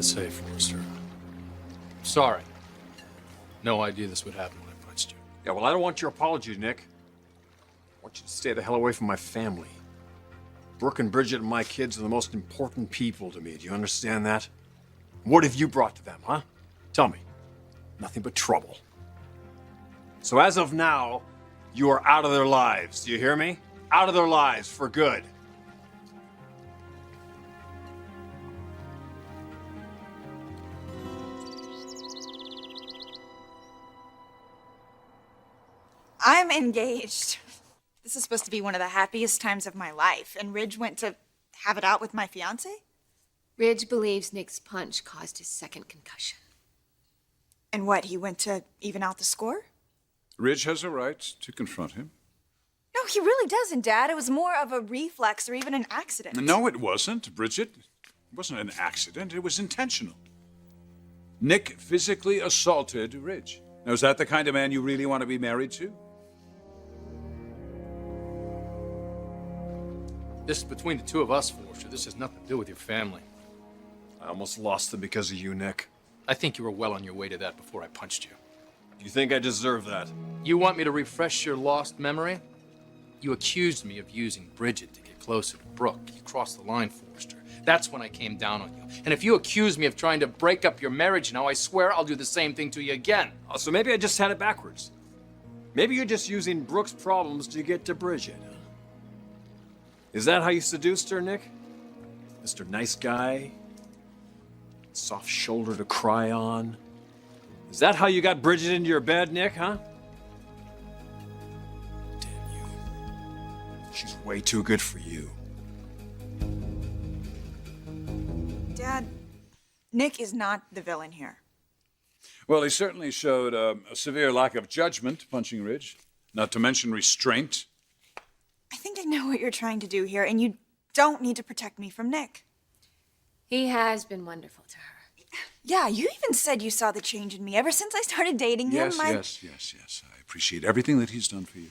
to say, Forrester. Sorry. No idea this would happen when I punched you. Yeah, well, I don't want your apology, Nick. I want you to stay the hell away from my family. Brooke and Bridget and my kids are the most important people to me. Do you understand that? What have you brought to them, huh? Tell me. Nothing but trouble. So as of now, you are out of their lives. Do you hear me? Out of their lives for good. I'm engaged. This is supposed to be one of the happiest times of my life, and Ridge went to have it out with my fiance? Ridge believes Nick's punch caused his second concussion. And what, he went to even out the score? Ridge has a right to confront him. No, he really doesn't, Dad. It was more of a reflex or even an accident. No, it wasn't, Bridget. It wasn't an accident. It was intentional. Nick physically assaulted Ridge. Now, is that the kind of man you really want to be married to? This is between the two of us, Forrester. This has nothing to do with your family. I almost lost them because of you, Nick. I think you were well on your way to that before I punched you. Do you think I deserve that? You want me to refresh your lost memory? You accused me of using Bridget to get closer to Brooke. You crossed the line, Forrester. That's when I came down on you. And if you accuse me of trying to break up your marriage now, I swear I'll do the same thing to you again. Oh, so maybe I just had it backwards. Maybe you're just using Brooke's problems to get to Bridget. Is that how you seduced her, Nick? Mr. Nice Guy? Soft shoulder to cry on? Is that how you got Bridget into your bed, Nick, huh? Damn you. She's way too good for you. Dad, Nick is not the villain here. Well, he certainly showed a severe lack of judgment punching Ridge, not to mention restraint. I think I know what you're trying to do here, and you don't need to protect me from Nick. He has been wonderful to her. Yeah, you even said you saw the change in me ever since I started dating him. Yes. I appreciate everything that he's done for you.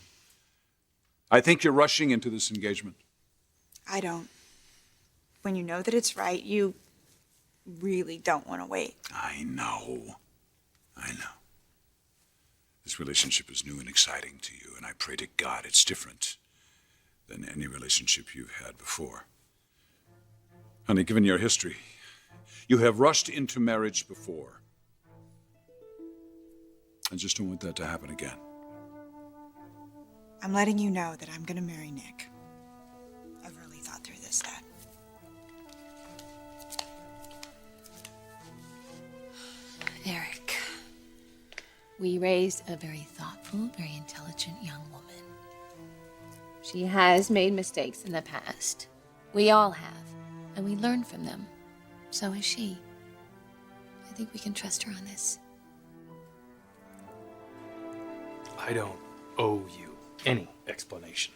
I think you're rushing into this engagement. I don't. When you know that it's right, you really don't want to wait. I know. This relationship is new and exciting to you, and I pray to God it's different than any relationship you've had before. Honey, given your history, you have rushed into marriage before. I just don't want that to happen again. I'm letting you know that I'm going to marry Nick. I've really thought through this, Dad. Eric, we raised a very thoughtful, very intelligent young woman. She has made mistakes in the past. We all have, and we learn from them. So has she. I think we can trust her on this. I don't owe you any explanation.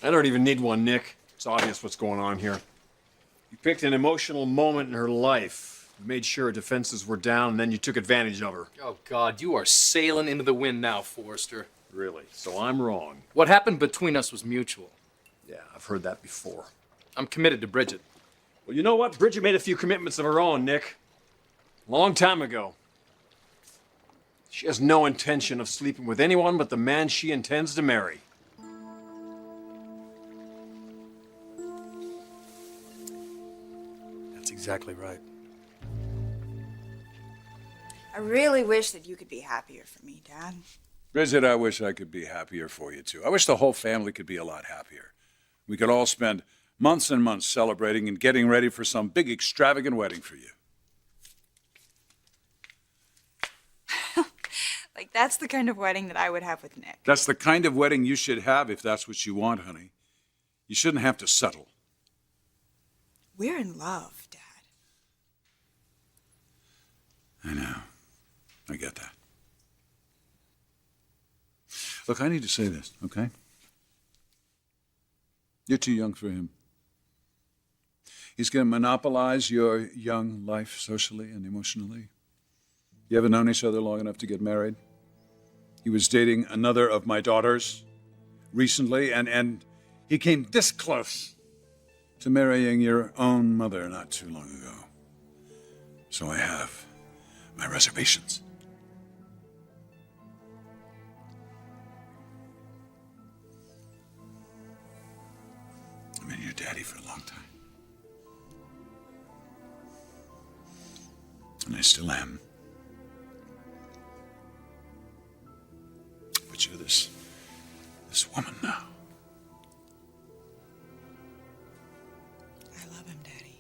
I don't even need one, Nick. It's obvious what's going on here. You picked an emotional moment in her life. You made sure her defenses were down, and then you took advantage of her. Oh, God, you are sailing into the wind now, Forrester. Really? So I'm wrong. What happened between us was mutual. Yeah, I've heard that before. I'm committed to Bridget. Well, you know what? Bridget made a few commitments of her own, Nick. Long time ago. She has no intention of sleeping with anyone but the man she intends to marry. That's exactly right. I really wish that you could be happier for me, Dad. Bridget, I wish I could be happier for you, too. I wish the whole family could be a lot happier. We could all spend months and months celebrating and getting ready for some big, extravagant wedding for you. Like, that's the kind of wedding that I would have with Nick. That's the kind of wedding you should have if that's what you want, honey. You shouldn't have to settle. We're in love, Dad. I know. I get that. Look, I need to say this, okay? You're too young for him. He's going to monopolize your young life socially and emotionally. You haven't known each other long enough to get married. He was dating another of my daughters recently, and he came this close to marrying your own mother not too long ago. So I have my reservations. I've been your daddy for a long time. And I still am. But you're this woman now. I love him, Daddy.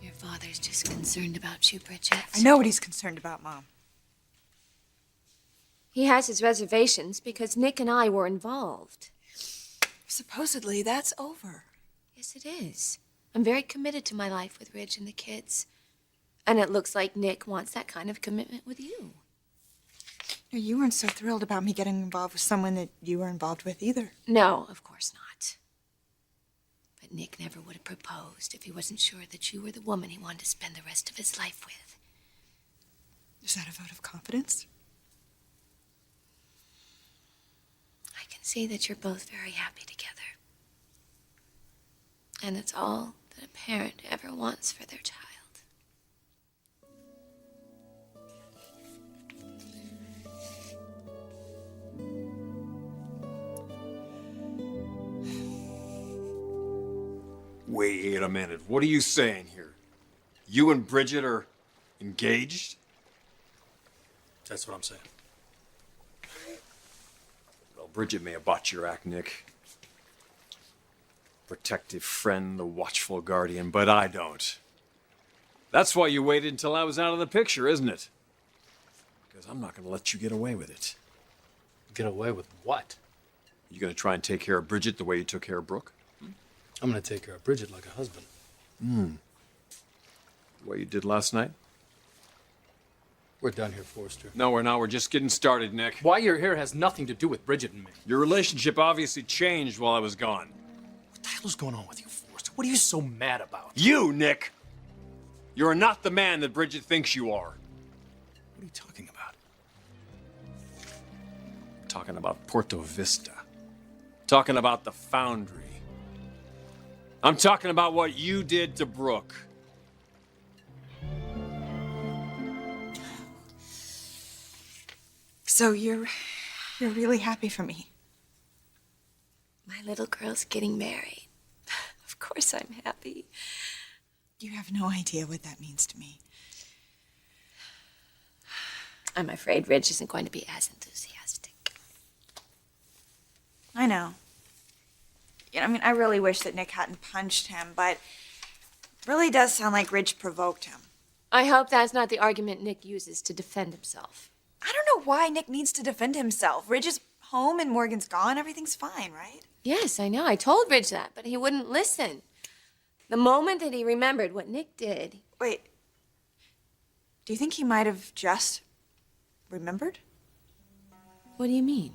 Your father's just concerned about you, Bridget. I know what he's concerned about, Mom. He has his reservations because Nick and I were involved. Supposedly, that's over. Yes, it is. I'm very committed to my life with Ridge and the kids. And it looks like Nick wants that kind of commitment with you. No, you weren't so thrilled about me getting involved with someone that you were involved with either. No, of course not. But Nick never would have proposed if he wasn't sure that you were the woman he wanted to spend the rest of his life with. Is that a vote of confidence? I can see that you're both very happy together. And it's all that a parent ever wants for their child. Wait a minute. What are you saying here? You and Bridget are engaged? That's what I'm saying. Well, Bridget may have bought your act, Nick. Protective friend, the watchful guardian, but I don't. That's why you waited until I was out of the picture, isn't it? Because I'm not going to let you get away with it. Get away with what? You going to try and take care of Bridget the way you took care of Brooke? I'm gonna take care of Bridget like a husband. The way you did last night? We're done here, Forrester. No, we're not. We're just getting started, Nick. Why you're here has nothing to do with Bridget and me. Your relationship obviously changed while I was gone. What the hell is going on with you, Forrester? What are you so mad about? You, Nick! You're not the man that Bridget thinks you are. What are you talking about? I'm talking about Porto Vista. Talking about the Foundry. I'm talking about what you did to Brooke. So you're really happy for me. My little girl's getting married. Of course I'm happy. You have no idea what that means to me. I'm afraid Ridge isn't going to be as enthusiastic. I know. I mean, I really wish that Nick hadn't punched him, but it really does sound like Ridge provoked him. I hope that's not the argument Nick uses to defend himself. I don't know why Nick needs to defend himself. Ridge is home and Morgan's gone. Everything's fine, right? Yes, I know. I told Ridge that, but he wouldn't listen. The moment that he remembered what Nick did. Wait. Do you think he might have just remembered? What do you mean?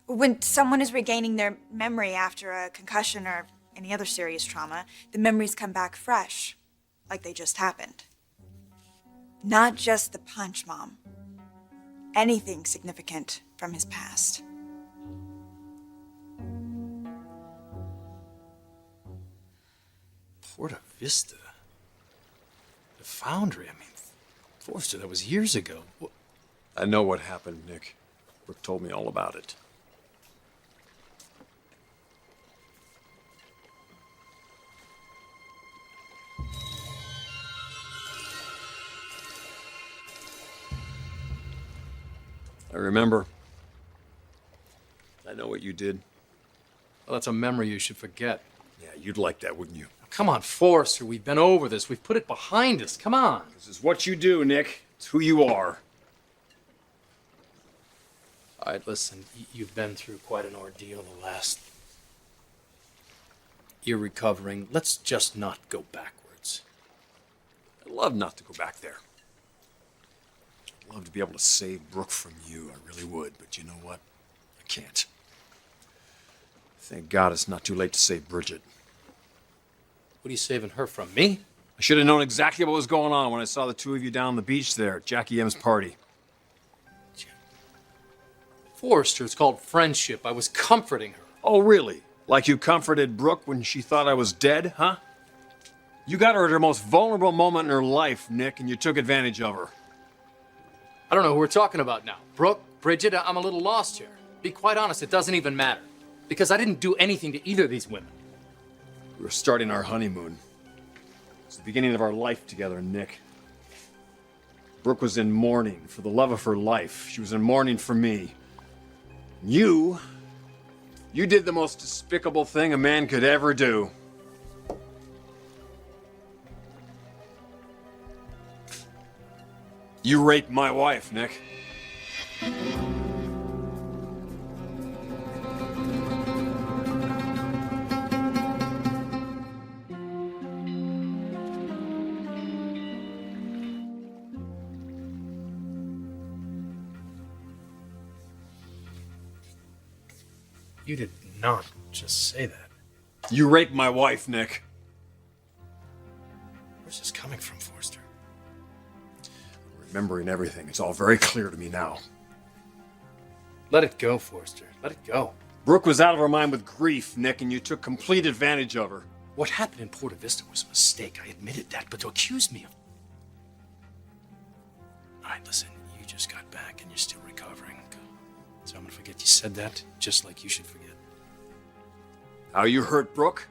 When someone is regaining their memory after a concussion or any other serious trauma, the memories come back fresh, like they just happened. Not just the punch, Mom. Anything significant from his past. Porta Vista? The Foundry? I mean, Forrester, that was years ago. I know what happened, Nick. Brooke told me all about it. I remember. I know what you did. Well, that's a memory you should forget. Yeah, you'd like that, wouldn't you? Come on, Forrester, we've been over this. We've put it behind us. Come on. This is what you do, Nick. It's who you are. All right, listen, you've been through quite an ordeal the last... You're recovering. Let's just not go backwards. I'd love not to go back there. I'd love to be able to save Brooke from you. I really would, but you know what? I can't. Thank God it's not too late to save Bridget. What are you saving her from? Me? I should have known exactly what was going on when I saw the two of you down on the beach there at Jackie M's party. Forrester, it's called friendship. I was comforting her. Oh, really? Like you comforted Brooke when she thought I was dead, huh? You got her at her most vulnerable moment in her life, Nick, and you took advantage of her. I don't know who we're talking about now. Brooke, Bridget, I'm a little lost here. Be quite honest, it doesn't even matter. Because I didn't do anything to either of these women. We were starting our honeymoon. It's the beginning of our life together, Nick. Brooke was in mourning for the love of her life. She was in mourning for me. You did the most despicable thing a man could ever do. You raped my wife, Nick. You did not just say that. You raped my wife, Nick. Where's this coming from, Forrester? Remembering everything, it's all very clear to me now. Let it go, Forrester. Let it go. Brooke was out of her mind with grief, Nick, and you took complete advantage of her. What happened in Porta Vista was a mistake. I admitted that, but to accuse me of... All right, listen, you just got back and you're still recovering. So I'm gonna forget you said that, just like you should forget. How you hurt Brooke?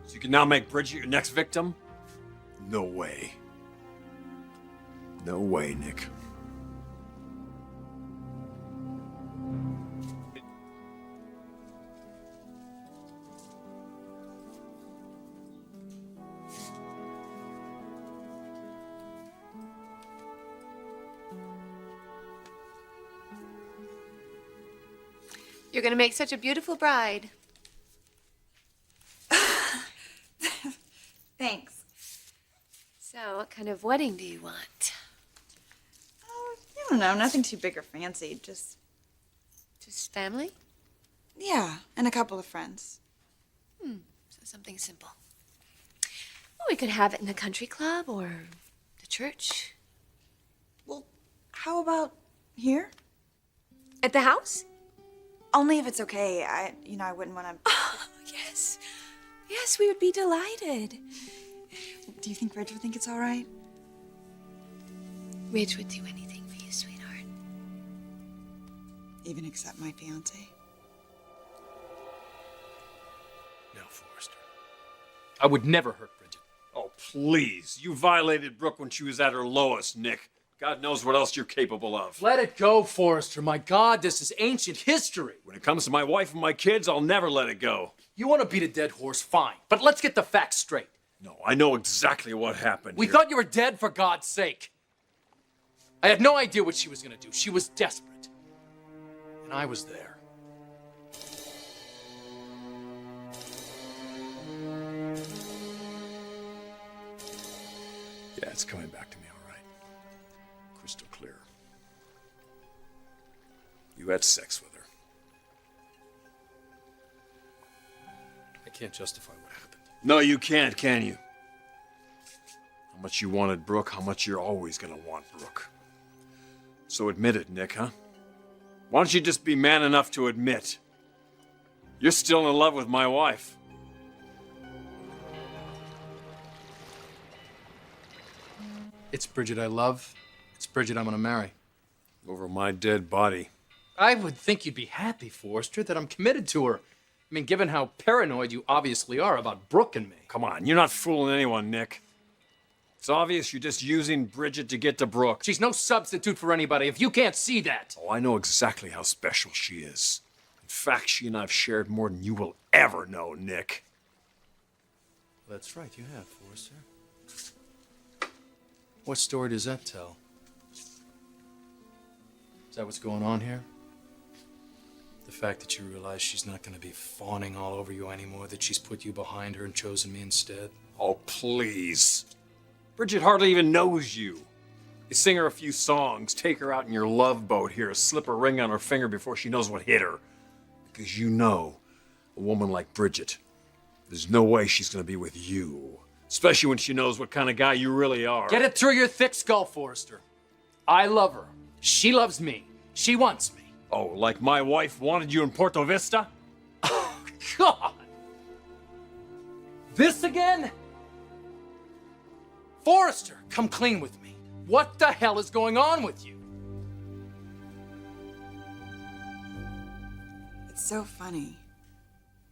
So you can now make Bridget your next victim? No way. No way, Nick. You're gonna make such a beautiful bride. Thanks. So, what kind of wedding do you want? Oh, I don't know, nothing too big or fancy. Just, Family? yeah, and a couple of friends. So something simple. Well, we could have it in a country club or the church. Well, how about here? At the house? Only if it's okay. I wouldn't want to. Oh, yes. Yes, we would be delighted. Do you think Reg would think it's all right? Ridge would do anything for you, sweetheart. Even except my fiance? No, Forrester. I would never hurt Bridget. Oh, please. You violated Brooke when she was at her lowest, Nick. God knows what else you're capable of. Let it go, Forrester. My God, this is ancient history. When it comes to my wife and my kids, I'll never let it go. You want to beat a dead horse, fine. But let's get the facts straight. No, I know exactly what happened. We here. thought you were dead, for God's sake. I had no idea what she was going to do. She was desperate. And I was there. Yeah, it's coming back to me, all right. Crystal clear. You had sex with her. I can't justify what happened. No, you can't, can you? How much you wanted Brooke, how much you're always gonna want Brooke. So admit it, Nick, huh? Why don't you just be man enough to admit you're still in love with my wife? It's Bridget I love. It's Bridget I'm going to marry. Over my dead body. I would think you'd be happy, Forrester, that I'm committed to her. I mean, given how paranoid you obviously are about Brooke and me. Come on, you're not fooling anyone, Nick. It's obvious you're just using Bridget to get to Brooke. She's no substitute for anybody if you can't see that. Oh, I know exactly how special she is. In fact, she and I have shared more than you will ever know, Nick. That's right, you have, Forrester. What story does that tell? Is that what's going on here? The fact that you realize she's not going to be fawning all over you anymore, that she's put you behind her and chosen me instead? Oh, please. Bridget hardly even knows you. You sing her a few songs, take her out in your love boat here, slip a ring on her finger before she knows what hit her. Because you know, A woman like Bridget. There's no way she's gonna be with you. Especially when she knows what kind of guy you really are. Get it through your thick skull, Forrester. I love her. She loves me. She wants me. Oh, like my wife wanted you in Porto Vista? God! This again? Forrester, come clean with me. What the hell is going on with you? It's so funny.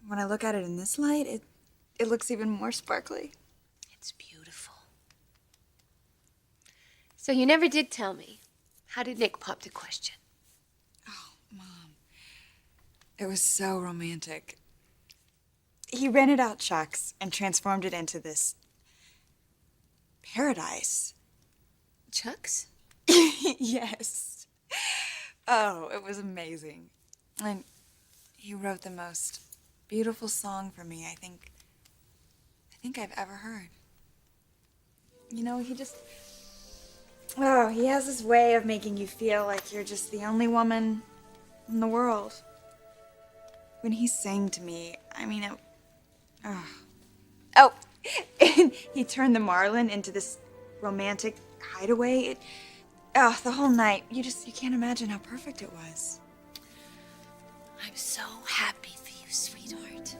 When I look at it in this light, it looks even more sparkly. It's beautiful. So you never did tell me. How did Nick pop the question? Oh, Mom. It was so romantic. He rented out Chuck's and transformed it into this paradise. Chuck's? Yes. Oh, it was amazing. And he wrote the most beautiful song for me I think I've ever heard. You know, he has this way of making you feel like you're just the only woman in the world. When he sang to me, I mean, Oh, and he turned the Marlin into this romantic hideaway. The whole night, you can't imagine how perfect it was. I'm so happy for you, sweetheart.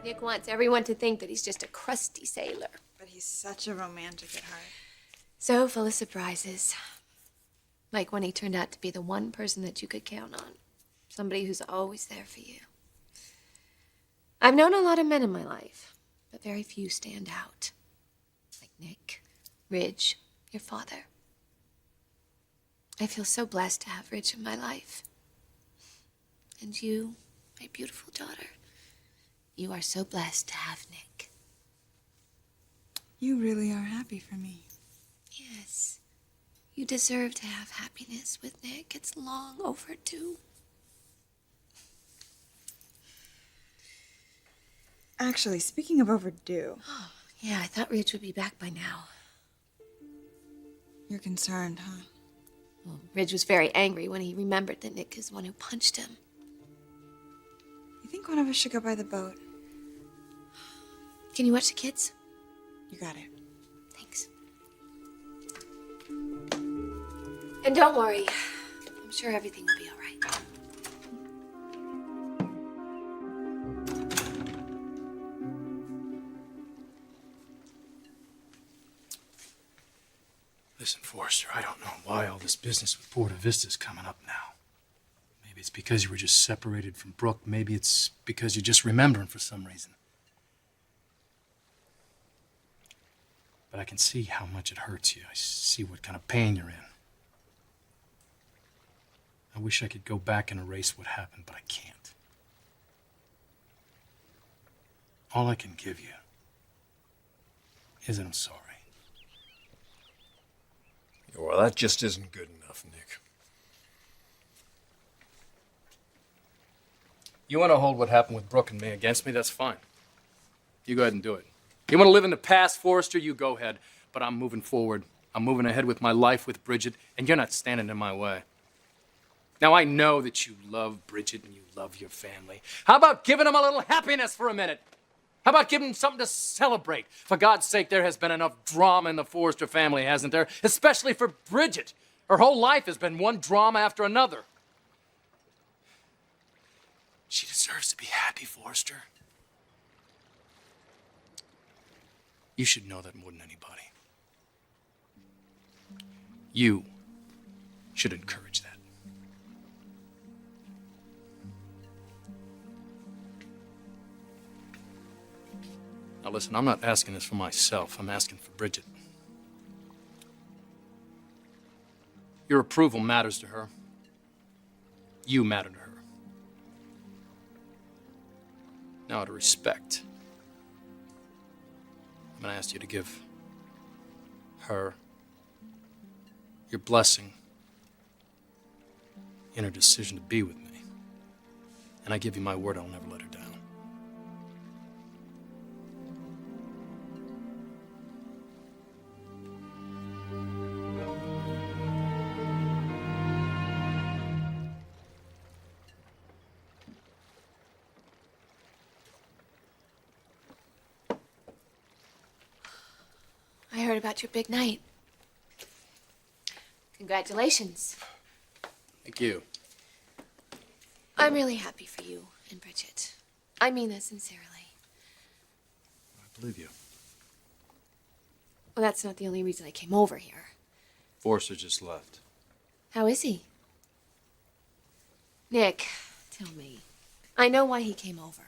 Nick wants everyone to think that he's just a crusty sailor. But he's such a romantic at heart. So full of surprises. Like when he turned out to be the one person that you could count on. Somebody who's always there for you. I've known a lot of men in my life, but very few stand out. Like Nick, Ridge, your father. I feel so blessed to have Ridge in my life. And you, my beautiful daughter, you are so blessed to have Nick. You really are happy for me. Yes. You deserve to have happiness with Nick. It's long overdue. Actually, speaking of overdue, Oh, yeah, I thought Ridge would be back by now. you're concerned, huh? Well, Ridge was very angry when he remembered that Nick is the one who punched him. You think one of us should go by the boat? Can you watch the kids? You got it. Thanks. And don't worry. I'm sure everything will be all right. Listen, Forrester, I don't know why all this business with Porta Vista's coming up now. Maybe it's because you were just separated from Brooke. Maybe it's because you're just remembering for some reason. But I can see how much it hurts you. I see what kind of pain you're in. I wish I could go back and erase what happened, but I can't. All I can give you is that I'm sorry. Well, that just isn't good enough, Nick. You want to hold what happened with Brooke and me against me? That's fine. You go ahead and do it. You want to live in the past, Forrester? You go ahead. But I'm moving forward. I'm moving ahead with my life with Bridget, and you're not standing in my way. Now, I know that you love Bridget and you love your family. How about giving them a little happiness for a minute? How about giving them something to celebrate? For God's sake, there has been enough drama in the Forrester family, hasn't there? Especially for Bridget. Her whole life has been one drama after another. She deserves to be happy, Forrester. You should know that more than anybody. You should encourage that. Now listen, I'm not asking this for myself. I'm asking for Bridget. Your approval matters to her. You matter to her. Now, out of respect, I'm going to ask you to give her your blessing in her decision to be with me. And I give you my word I'll never let her down. heard about your big night. Congratulations. Thank you. I'm really happy for you and Bridget. I mean that sincerely. I believe you. Well, that's not the only reason I came over here. Forster just left. How is he? Nick, tell me. I know why he came over.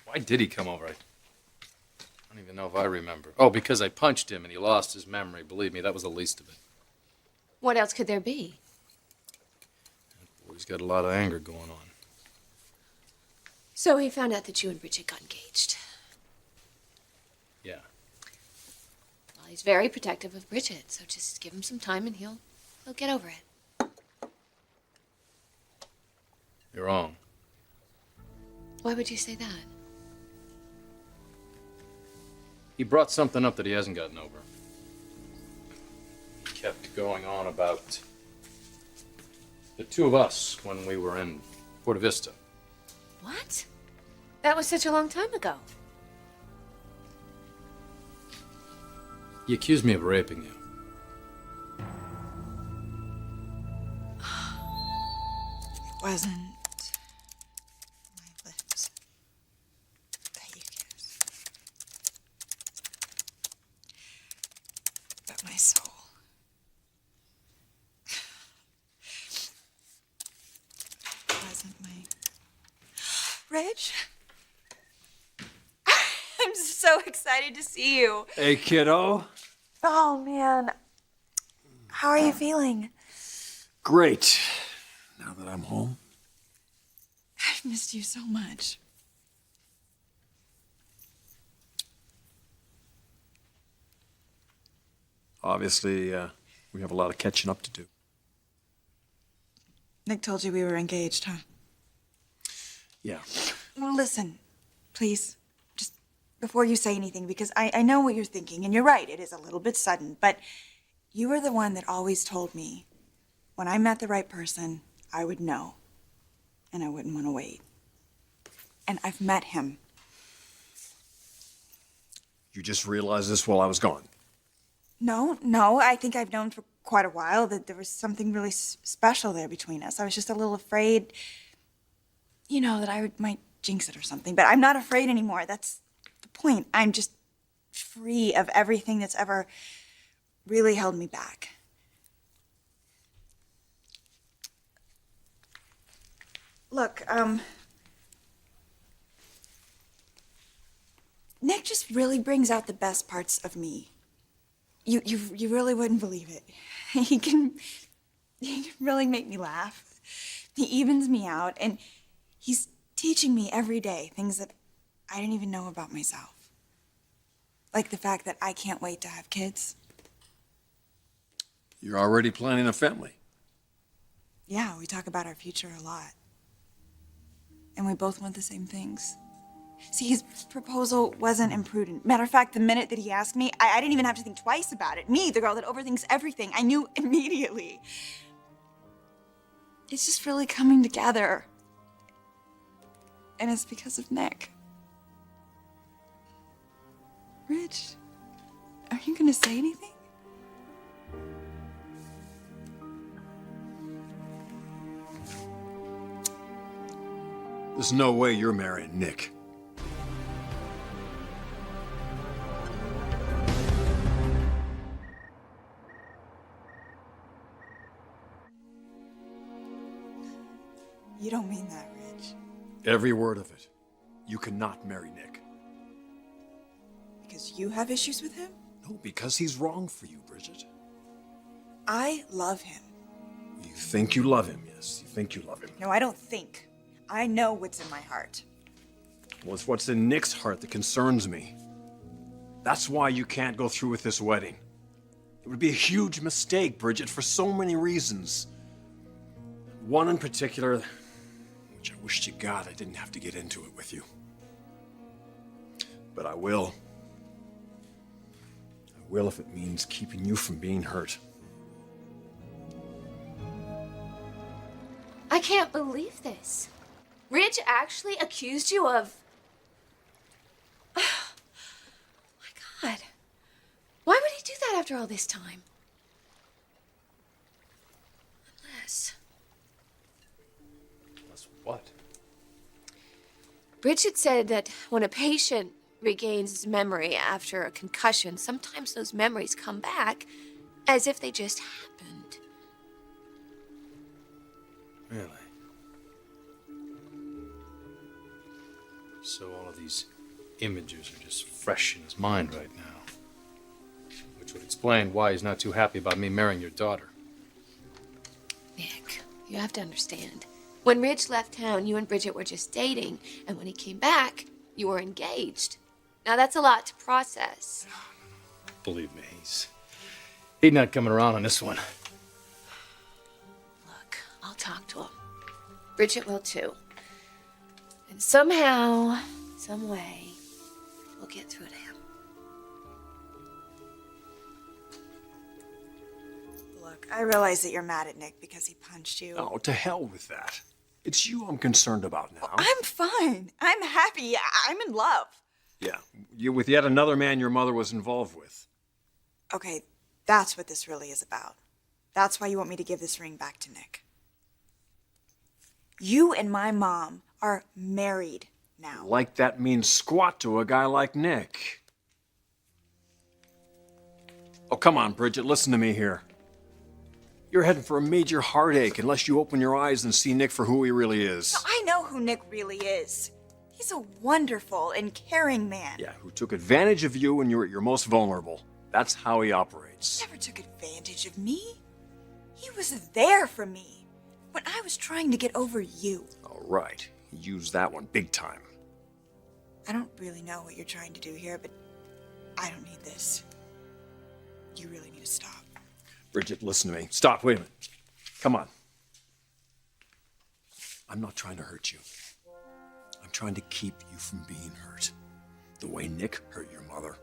Why did he come over? I don't even know if I remember. Oh, because I punched him and he lost his memory. Believe me, that was the least of it. What else could there be? He's got a lot of anger going on. So he found out that you and Bridget got engaged. Yeah. Well, he's very protective of Bridget, so just give him some time and he'll get over it. You're wrong. Why would you say that? He brought something up that he hasn't gotten over. He kept going on about the two of us when we were in Puerto Vista. What? That was such a long time ago. He accused me of raping you. It wasn't my lips that you kissed, but my soul. It wasn't my... Rich? I'm so excited to see you. Hey, kiddo. Oh, man. How are you feeling? Great. Now that I'm home. I've missed you so much. Obviously, we have a lot of catching up to do. Nick told you we were engaged, huh? Yeah. Well, listen, please, just before you say anything, because I know what you're thinking, and you're right, it is a little bit sudden, but you were the one that always told me when I met the right person, I would know, and I wouldn't want to wait. And I've met him. You just realized this while I was gone. No, I think I've known for quite a while that there was something really special there between us. I was just a little afraid, you know, that might jinx it or something, but I'm not afraid anymore. That's the point. I'm just free of everything that's ever really held me back. Look, Nick just really brings out the best parts of me. You really wouldn't believe it. He can really make me laugh. He evens me out, and he's teaching me every day things that I didn't even know about myself. Like the fact that I can't wait to have kids. You're already planning a family. Yeah, we talk about our future a lot. And we both want the same things. See, his proposal wasn't imprudent. Matter of fact, the minute that he asked me, I didn't even have to think twice about it. Me, the girl that overthinks everything, I knew immediately. It's just really coming together. And it's because of Nick. Rich, are you gonna say anything? There's no way you're marrying Nick. You don't mean that, Rich. Every word of it. You cannot marry Nick. Because you have issues with him? No, because he's wrong for you, Bridget. I love him. You think you love him, yes. You think you love him. No, I don't think. I know what's in my heart. Well, it's what's in Nick's heart that concerns me. That's why you can't go through with this wedding. It would be a huge mistake, Bridget, for so many reasons. One in particular, which I wish to God I didn't have to get into it with you. But I will. I will if it means keeping you from being hurt. I can't believe this. Rich actually accused you of... Oh my God. Why would he after all this time. Unless What? Bridget said that when a patient regains his memory after a concussion, sometimes those memories come back as if they just happened. Really? So all of these images are just fresh in his mind right now. Which would explain why he's not too happy about me marrying your daughter. Nick, you have to understand. When Ridge left town, you and Bridget were just dating, and when he came back, you were engaged. Now that's a lot to process. Believe me, he's not coming around on this one. Look, I'll talk to him. Bridget will too. And somehow, some way, we'll get through to him. Look, I realize that you're mad at Nick because he punched you. Oh, to hell with that. It's you I'm concerned about now. I'm fine. I'm happy. I'm in love. Yeah, you with yet another man your mother was involved with. Okay, that's what this really is about. That's why you want me to give this ring back to Nick. You and my mom are married now. Like that means squat to a guy like Nick. Oh, come on, Bridget, listen to me here. You're heading for a major heartache unless you open your eyes and see Nick for who he really is. No, I know who Nick really is. He's a wonderful and caring man. Yeah, who took advantage of you when you were at your most vulnerable. That's how he operates. He never took advantage of me. He was there for me when I was trying to get over you. All right, he used that one big time. I don't really know what you're trying to do here, but I don't need this. You really need to stop. Bridget, listen to me. Stop, wait a minute. Come on. I'm not trying to hurt you. I'm trying to keep you from being hurt. The way Nick hurt your mother.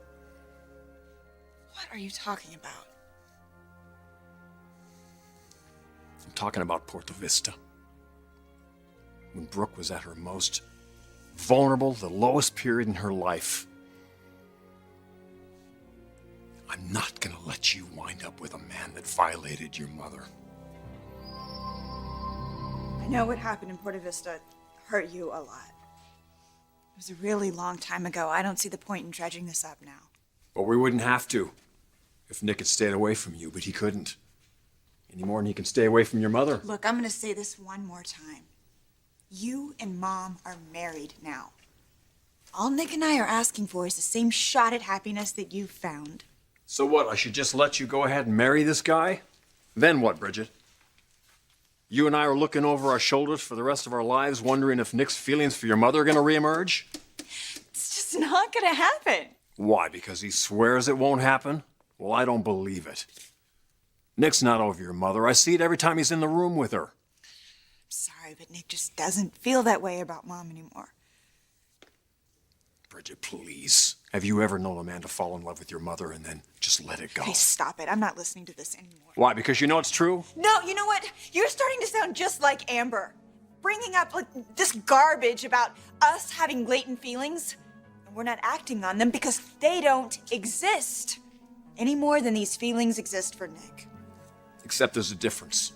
What are you talking about? I'm talking about Porta Vista. When Brooke was at her most vulnerable, the lowest period in her life. I'm not gonna let you wind up with a man that violated your mother. I know what happened in Porta Vista hurt you a lot. It was a really long time ago. I don't see the point in dredging this up now. But we wouldn't have to if Nick had stayed away from you, but he couldn't. Any more than he can stay away from your mother. Look, I'm going to say this one more time. You and Mom are married now. All Nick and I are asking for is the same shot at happiness that you found. So what, I should just let you go ahead and marry this guy? Then what, Bridget? You and I are looking over our shoulders for the rest of our lives, wondering if Nick's feelings for your mother are gonna reemerge? It's just not going to happen. Why, because he swears it won't happen? Well, I don't believe it. Nick's not over your mother. I see it every time he's in the room with her. Sorry, but Nick just doesn't feel that way about Mom anymore. Bridget, please. Have you ever known a man to fall in love with your mother and then just let it go? Hey, stop it. I'm not listening to this anymore. Why, because you know it's true? No, you know what? You're starting to sound just like Amber. Bringing up like this garbage about us having latent feelings. And we're not acting on them because they don't exist. Any more than these feelings exist for Nick. Except there's a difference.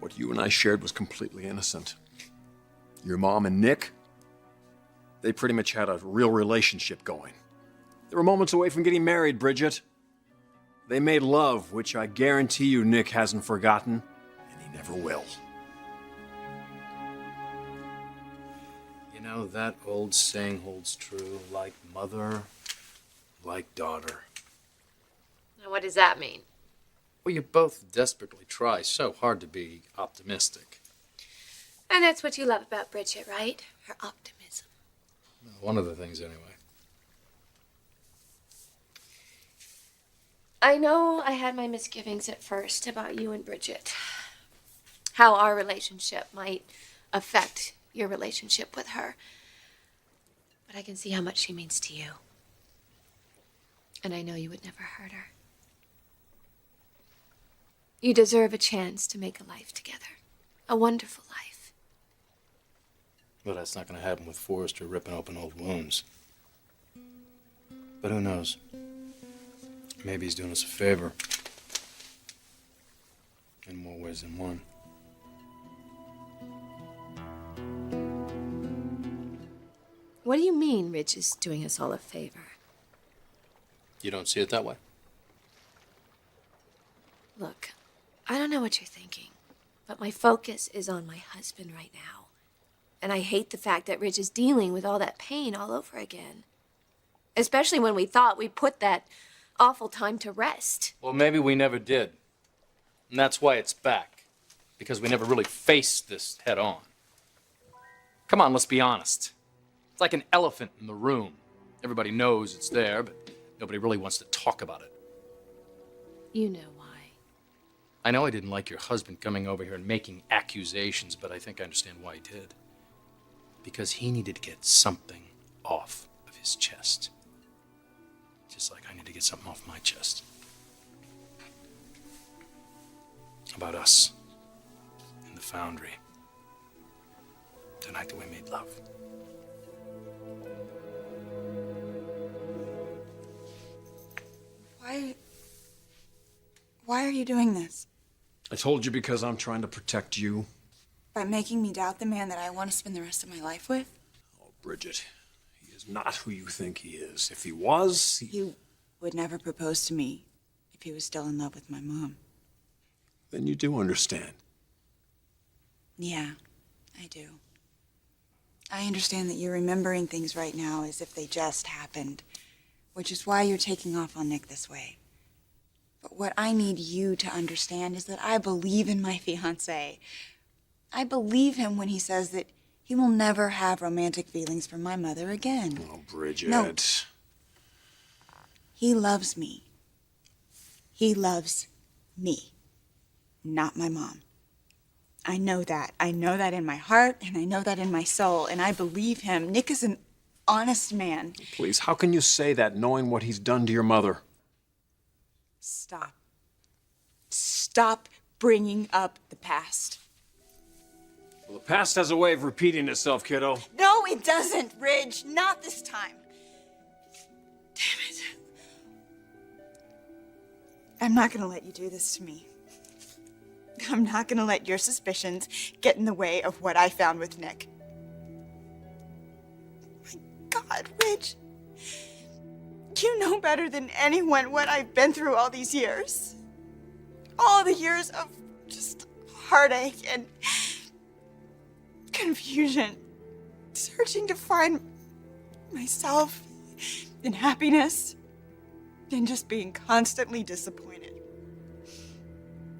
What you and I shared was completely innocent. Your mom and Nick, they pretty much had a real relationship going. They were moments away from getting married, Bridget. They made love, which I guarantee you Nick hasn't forgotten, and he never will. You know, that old saying holds true, like mother, like daughter. Now, what does that mean? Well, you both desperately try so hard to be optimistic. And that's what you love about Bridget, right? Her optimism. One of the things, anyway. I know I had my misgivings at first about you and Bridget. How our relationship might affect your relationship with her. But I can see how much she means to you. And I know you would never hurt her. You deserve a chance to make a life together. A wonderful life. But that's not going to happen with Forrester ripping open old wounds. But who knows? Maybe he's doing us a favor. In more ways than one. What do you mean Rich is doing us all a favor? You don't see it that way? Look, I don't know what you're thinking, but my focus is on my husband right now. And I hate the fact that Rich is dealing with all that pain all over again. Especially when we thought we put that awful time to rest. Well, maybe we never did. And that's why it's back. Because we never really faced this head on. Come on, let's be honest. It's like an elephant in the room. Everybody knows it's there, but nobody really wants to talk about it. You know why. I know I didn't like your husband coming over here and making accusations, but I think I understand why he did. Because he needed to get something off of his chest. Just like I need to get something off my chest. About us. In the foundry. The night that we made love. Why are you doing this? I told you because I'm trying to protect you. By making me doubt the man that I want to spend the rest of my life with? Oh, Bridget, he is not who you think he is. If he was, He would never propose to me if he was still in love with my mom. then you do understand. Yeah, I do. I understand that you're remembering things right now as if they just happened, which is why you're taking off on Nick this way. But what I need you to understand is that I believe in my fiancé. I believe him when he says that he will never have romantic feelings for my mother again. Oh, Bridget. No. He loves me. He loves me, not my mom. I know that. I know that in my heart, and I know that in my soul, and I believe him. Nick is an honest man. Please, how can you say that knowing what he's done to your mother? Stop. Stop bringing up the past. Well, the past has a way of repeating itself, kiddo. No, it doesn't, Ridge. Not this time. Damn it. I'm not gonna let you do this to me. I'm not gonna let your suspicions get in the way of what I found with Nick. My God, Ridge. You know better than anyone what I've been through all these years. All the years of just heartache and confusion. Searching to find myself and happiness. And just being constantly disappointed.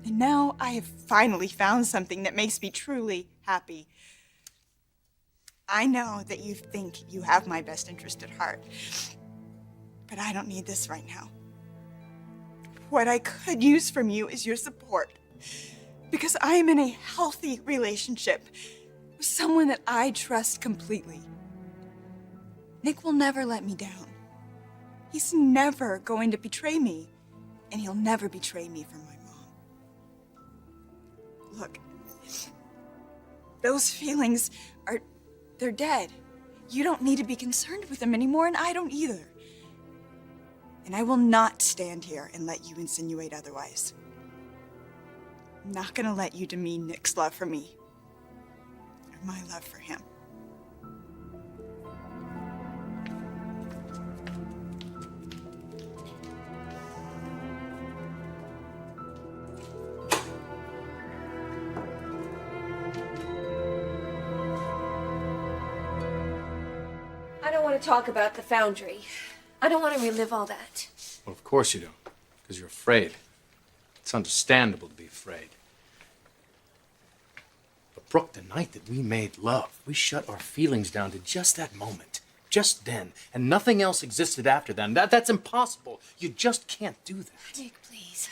And now I have finally found something that makes me truly happy. I know that you think you have my best interest at heart. But I don't need this right now. What I could use from you is your support. Because I am in a healthy relationship with someone that I trust completely. Nick will never let me down. He's never going to betray me. And he'll never betray me for my mom. Look, those feelings they're dead. You don't need to be concerned with them anymore, and I don't either. And I will not stand here and let you insinuate otherwise. I'm not gonna let you demean Nick's love for me, or my love for him. I don't want to talk about the foundry. I don't want to relive all that. Well, of course you don't. Because you're afraid. It's understandable to be afraid. But Brooke, the night that we made love, we shut our feelings down to just that moment. Just then. And nothing else existed after then. That's impossible. You just can't do that. Nick, please.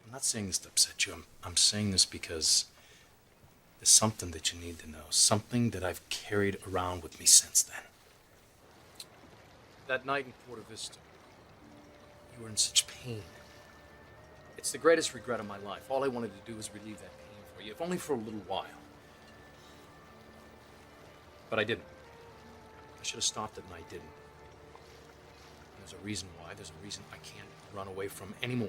I'm not saying this to upset you. I'm saying this because there's something that you need to know. Something that I've carried around with me since then. That night in Porta Vista, you were in such pain. It's the greatest regret of my life. All I wanted to do was relieve that pain for you, if only for a little while. But I didn't. I should have stopped it, and I didn't. There's a reason why. There's a reason I can't run away from anymore.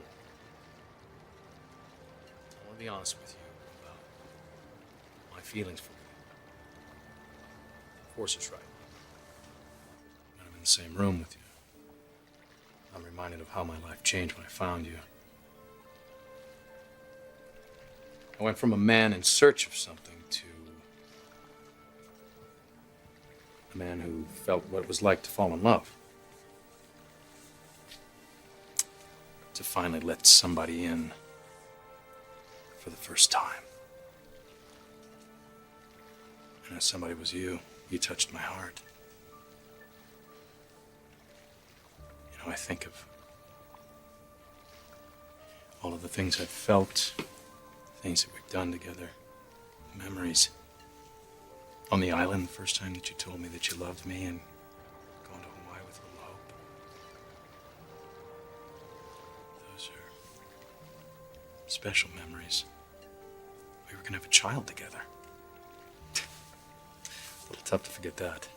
I want to be honest with you about my feelings for you. Force is right. When I'm in the same room with you, I'm reminded of how my life changed when I found you. I went from a man in search of something to a man who felt what it was like to fall in love. To finally let somebody in for the first time. And if somebody was you, you touched my heart. You know, I think of all of the things I've felt, things that we've done together, memories. On the island, the first time that you told me that you loved me, and going to Hawaii with little Hope. Those are special memories. We were going to have a child together. A little tough to forget that.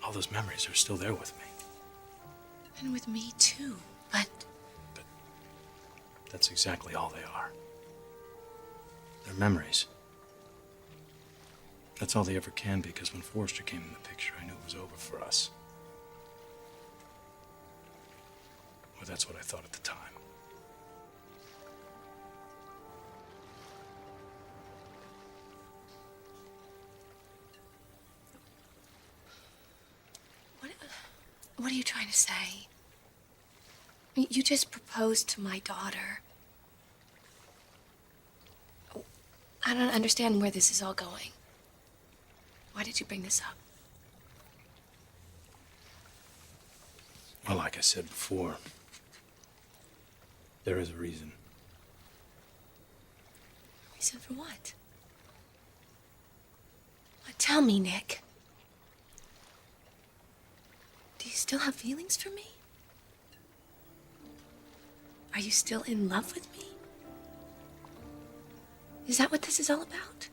All those memories are still there with me. And with me too, but that's exactly all they are. They're memories. That's all they ever can be, because when Forrester came in the picture, I knew it was over for us. Or that's what I thought at the time. what are you trying to say? I mean, you just proposed to my daughter. I don't understand where this is all going. Why did you bring this up? Well, like I said before, there is a reason. Reason for what? Tell me, Nick. Do you still have feelings for me? Are you still in love with me? Is that what this is all about?